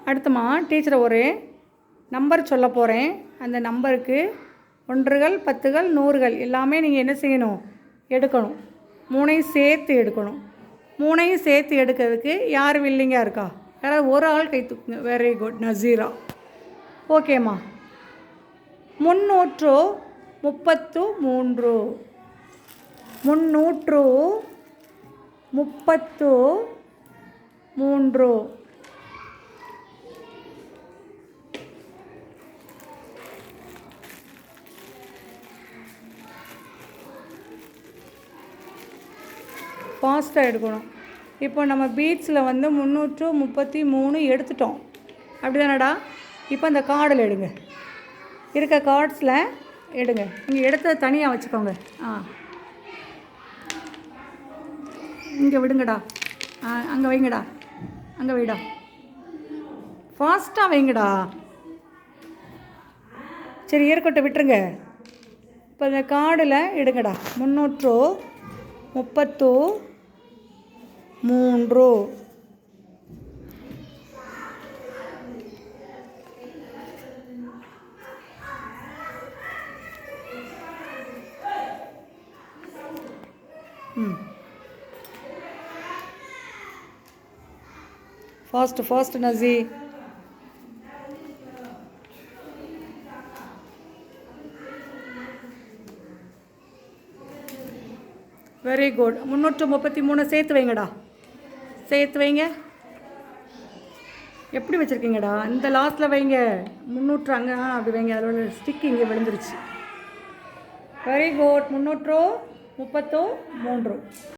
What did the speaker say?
அடுத்தமா டீச்சரை ஒரு நம்பர் சொல்ல போகிறேன். அந்த நம்பருக்கு 1கள் 10கள் 100கள் எல்லாமே நீங்கள் என்ன செய்யணும், எடுக்கணும். 3ஐயும் சேர்த்து எடுக்கணும். 3ஐயும் சேர்த்து எடுக்கிறதுக்கு யார் வில்லிங்காக இருக்கா? யாராவது ஒரு ஆள் கை தூக்குங்க. Very good Nazira. ஓகேம்மா. 333 333 ஃபாஸ்ட்டாக எடுக்கணும். இப்போ நம்ம பீட்ஸில் வந்து 333 எடுத்துட்டோம், அப்படி தானடா? இப்போ அந்த கார்டில் எடுங்க, இருக்க கார்ட்ஸில் எடுங்க. நீங்கள் எடுத்ததை தனியாக வச்சுக்கோங்க. இங்கே விடுங்கடா, அங்கே வைங்கடா, அங்கே வைடா, ஃபாஸ்ட்டாக வைங்கடா. சரி இருக்கட்டும், விட்டுருங்க. இப்போ இந்த கார்டில் எடுங்கடா. 333 ஃபாஸ்ட் நசி. Very good. 333 சேர்த்து வைங்கடா, சேர்த்து வைங்க. எப்படி வச்சுருக்கீங்கடா? இந்த லாஸ்ட்டில் வைங்க. 300 அங்கே அப்படி வைங்க. அதோட ஸ்டிக் இங்கே விழுந்துருச்சு. Very good. 333